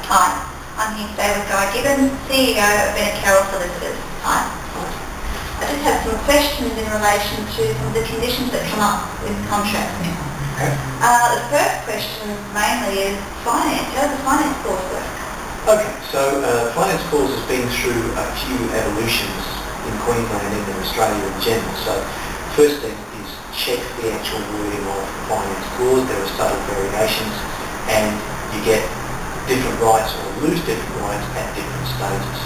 Hi, I'm here today with Gibbons, CEO of Bennett Carroll Solicitors. Hi. I just have some questions in relation to some of the conditions that come up with contracts now. Okay. The first question mainly is finance. How does the finance clause work? Okay, so finance clause has been through a few evolutions in Queensland and in Australia in general. So first thing is check the actual wording of the finance clause. There are subtle variations and you get different rights or lose different rights at different stages.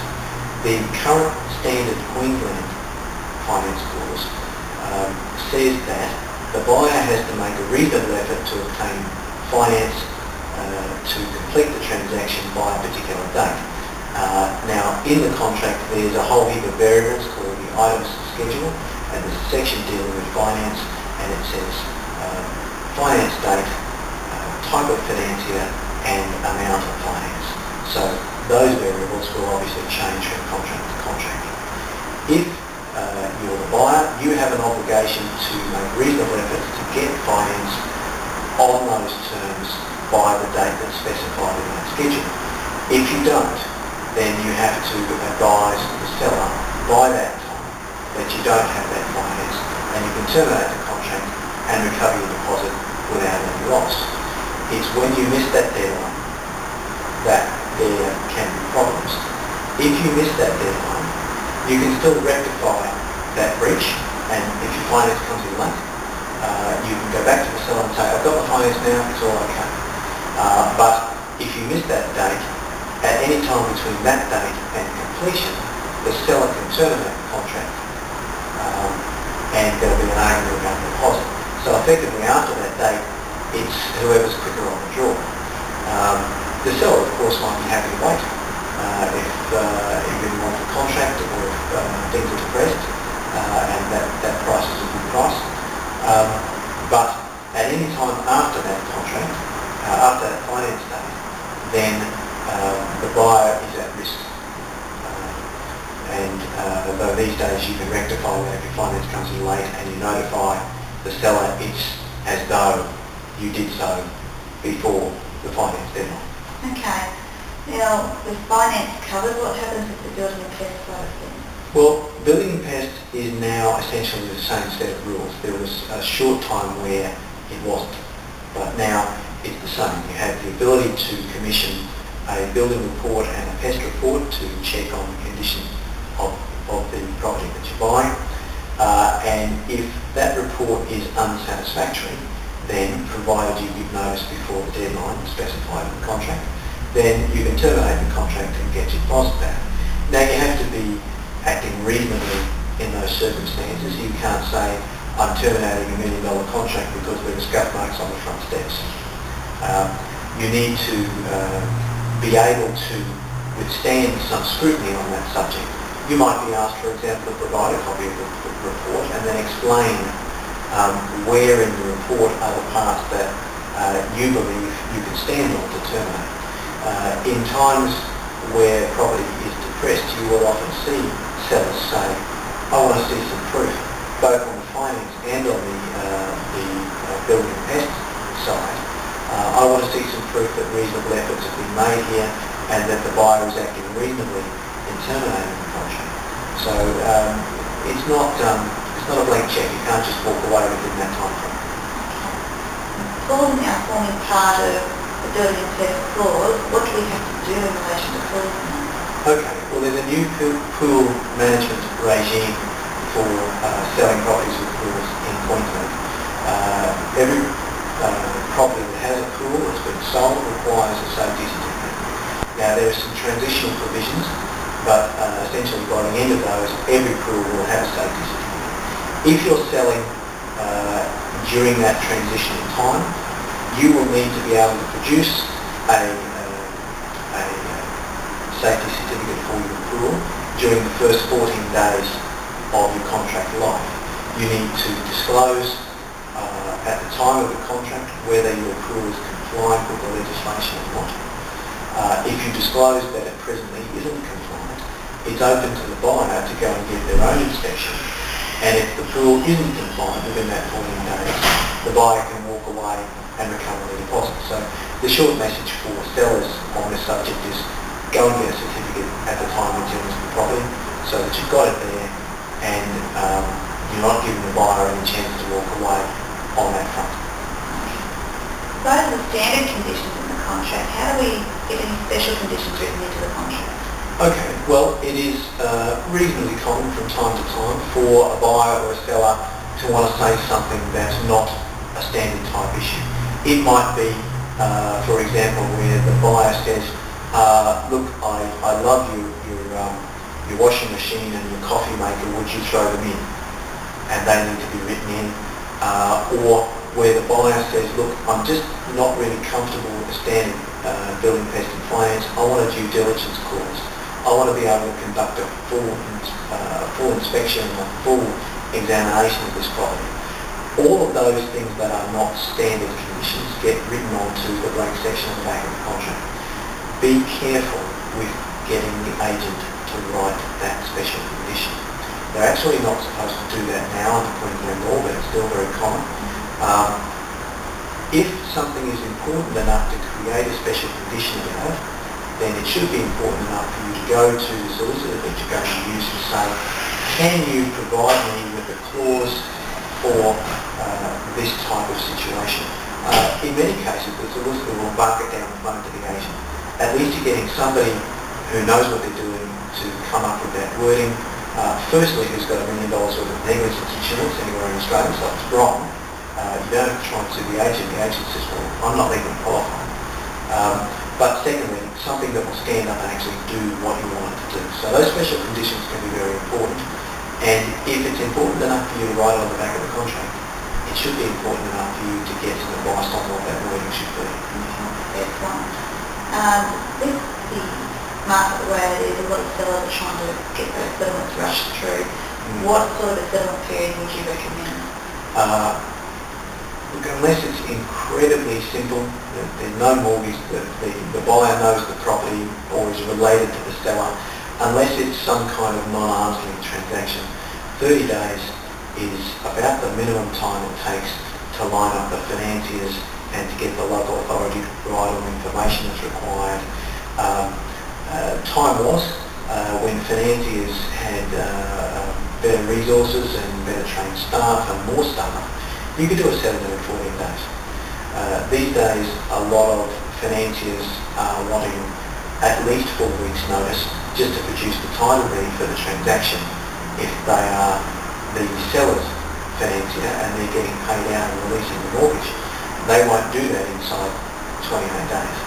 The current standard Queensland finance clause says that the buyer has to make a reasonable effort to obtain finance to complete the transaction by a particular date. Now, in the contract, there's a whole heap of variables called the items schedule, and there's a section dealing with finance, and it says finance date, type of financier, and amount of finance. So those variables will obviously change from contract to contract. If you're the buyer, you have an obligation to make reasonable efforts to get finance on those terms by the date that's specified in that schedule. If you don't, then you have to advise the seller by that time that you don't have that finance, and you can terminate the contract and recover your deposit without any loss. It's when you miss that deadline that there can be problems. If you miss that deadline, you can still rectify that breach, and if your finance comes in late, you can go back to the seller and say, I've got my finance now, it's all okay. But if you miss that date, at any time between that date and completion, the seller can terminate the contract, and there'll be an argument about the deposit. So effectively after that date, it's whoever's quicker on the draw. The seller, of course, might be happy to wait if he really wants the contract, or if things are depressed, and that price is a good price. But at any time after that contract, after that finance date, then the buyer is at risk. Though these days you can rectify that if your finance comes in late and you notify the seller, it's as though you did so before the finance deadline. Okay. Now, with finance covered, what happens with the building and pest side of things? Well, building and pest is now essentially the same set of rules. There was a short time where it wasn't, but now it's the same. You have the ability to commission a building report and a pest report to check on the condition of the property that you're buying. And if that report is unsatisfactory, then provided you give notice before the deadline specified in the contract, then you can terminate the contract and get your deposit back. Now you have to be acting reasonably in those circumstances. You can't say, I'm terminating $1 million contract because there are scuff marks on the front steps. You need to be able to withstand some scrutiny on that subject. You might be asked, for example, to provide a copy of the report and then explain where in the report are the parts that you believe you can stand on to terminate. In times where property is depressed, you will often see sellers say, I want to see some proof, both on the finance and on the building and pest side. I want to see some proof that reasonable efforts have been made here and that the buyer is acting reasonably in terminating the contract. So it's not a blank check. You can't just walk away within that time frame. Clause now forming part of the building and pest clause, what do we have to do in relation to clause now? Okay, well there's a new pool management regime for selling properties with pools in Queensland. Every property that has a pool that's been sold requires a safety certificate. Now there are some transitional provisions, but essentially by the end of those, every pool will have a safety certificate. If you're selling during that transition in time, you will need to be able to produce a safety certificate for your pool during the first 14 days of your contract life. You need to disclose at the time of the contract whether your pool is compliant with the legislation or not. If you disclose that it presently isn't compliant, it's open to the buyer to go and get their own inspection, and if the pool isn't compliant within that 14 days, the buyer can walk away and recover the deposit. So The short message for sellers on this subject is go and get a certificate at the time of dealing with the property so that you've got it there and you're not giving the buyer any chance to walk away on that front. Those are the standard conditions in the contract. How do we get any special conditions written into the contract? Okay, well it is reasonably common from time to time for a buyer or a seller to want to say something that's not a standard type issue. It might be, for example, where the buyer says, look, I love your washing machine and your coffee maker, would you throw them in? And they need to be written in. Or where the buyer says, look, I'm just not really comfortable with the standard building pest and finance, I want a due diligence clause. I want to be able to conduct a full inspection, a full examination of this property. All of those things that are not standard conditions get written onto the blank section on the back of the contract. Be careful with getting the agent to write that special condition. They're actually not supposed to do that now under Queensland law, but it's still very common. If something is important enough to create a special condition about it, then it should be important enough for you to go to the solicitor that you're going to use and say, can you provide me with a clause for this type of situation? In many cases, the solicitor will buck it down the phone to the agent. At least you're getting somebody who knows what they're doing to come up with that wording. Firstly, who's got $1 million worth of negligence insurance anywhere in Australia, so it's wrong. You don't have to try and sue the agent says, well, I'm not legally qualified. But secondly, something that will stand up and actually do what you want it to do. So those special conditions can be very important. And if it's important enough for you to write on the back of the contract, it should be important enough for you to get some advice on what that wording should be. Excellent. With the market the way it is, a lot of sellers are trying to get those settlements rushed through. What sort of a settlement period would you recommend? Look, unless it's incredibly simple, there's no mortgage, the buyer knows the property or is related to the seller, unless it's some kind of non-arm's length transaction, 30 days is about the minimum time it takes to line up the financiers and to get the local authority to provide all the information that's required. Time was when financiers had better resources and better trained staff and more staff, you could do a settlement in 14 days. These days, a lot of financiers are wanting at least 4 weeks' notice just to produce the title deed for the transaction if they are the seller's financier and they're getting paid out and releasing the mortgage. They won't do that inside 28 days.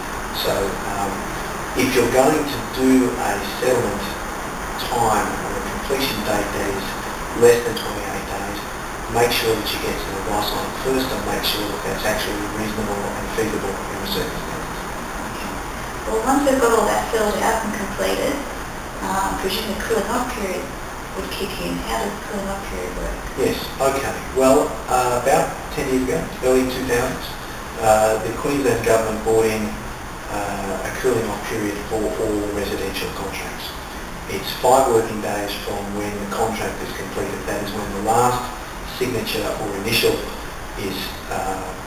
So if you're going to do a settlement time or a completion date that is less than 28 days, make sure that you get some advice on it first and make sure that that's actually reasonable and feasible in the circumstances. Well, once we've got all that filled out and completed, presumably the cooling off period would kick in. How does the cooling off period work? Yes, okay. Well, about 10 years ago, early 2000s, the Queensland government brought in a cooling off period for all residential contracts. It's 5 working days from when the contract is completed. That is when the last signature or initial is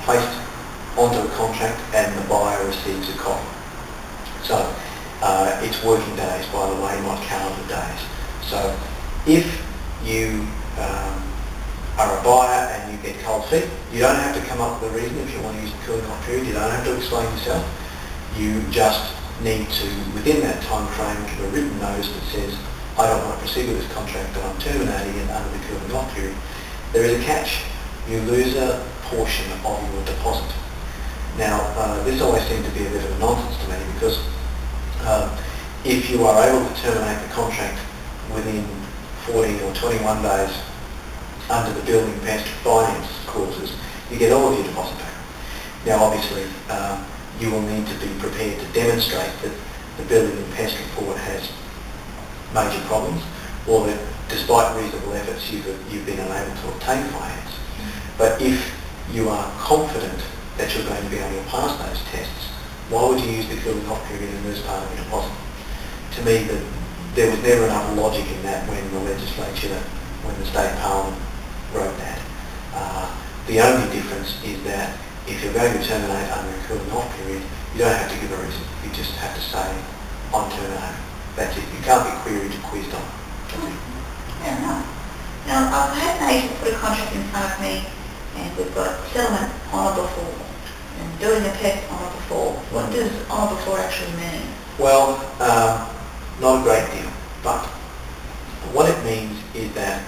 placed onto a contract and the buyer receives a copy. So it's working days, by the way, not calendar days. So if you are a buyer and you get cold feet, you don't have to come up with a reason if you want to use the cooling off period. You don't have to explain yourself. You just need to, within that time frame, give a written notice that says, I don't want to proceed with this contract and I'm terminating it under the cooling off period. There is a catch. You lose a portion of your deposit. Now, this always seemed to be a bit of a nonsense to me because if you are able to terminate the contract within 40 or 21 days under the building pest finance clauses, you get all of your deposit back. Now, obviously, you will need to be prepared to demonstrate that the building and pest report has major problems, or that despite reasonable efforts you've been unable to obtain finance. But if you are confident that you're going to be able to pass those tests, why would you use the cooling off period in this part of your deposit? To me, there was never enough logic in that when the legislature, when the state parliament wrote that. The only difference is that if you're going to terminate under a cooling off period, you don't have to give a reason. You just have to say, I'm terminating. That's it. You can't be queried or quizzed on. That's it. Fair enough. Now, I've had an agent put a contract in front of me, and we've got settlement on or before, and doing a PEP on or before. What does on or before actually mean? Well, not a great deal, but what it means is that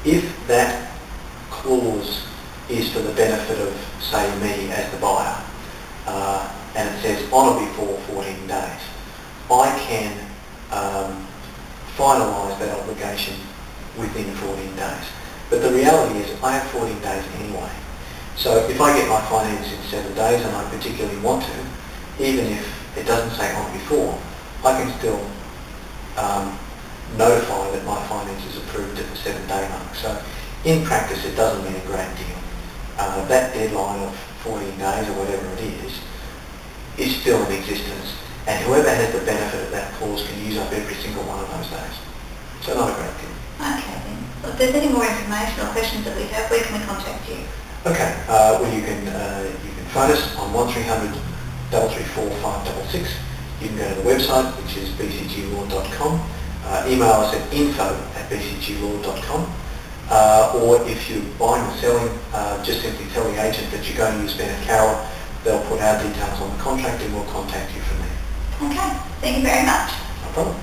if that clause is for the benefit of, say, me as the buyer, and it says on or before 14 days, I can finalise that obligation within 14 days. But the reality is I have 14 days anyway. So if I get my finance in 7 days and I particularly want to, even if it doesn't say on before, I can still notify that my finance is approved at the 7-day mark. So in practice it doesn't mean a great deal. That deadline of 14 days or whatever it is still in existence, and whoever has the benefit of that clause can use up every single one of those days. So not a great deal. Okay then. Well, if there's any more information or questions that we have, where can we contact you? Okay, well you can phone us on 1300 334 566. You can go to the website, which is bcglaw.com. Email us at info@bcglaw.com. Or if you're buying or selling, just simply tell the agent that you're going to use Bennett Carroll. They'll put our details on the contract and we'll contact you from there. Okay, thank you very much. No problem.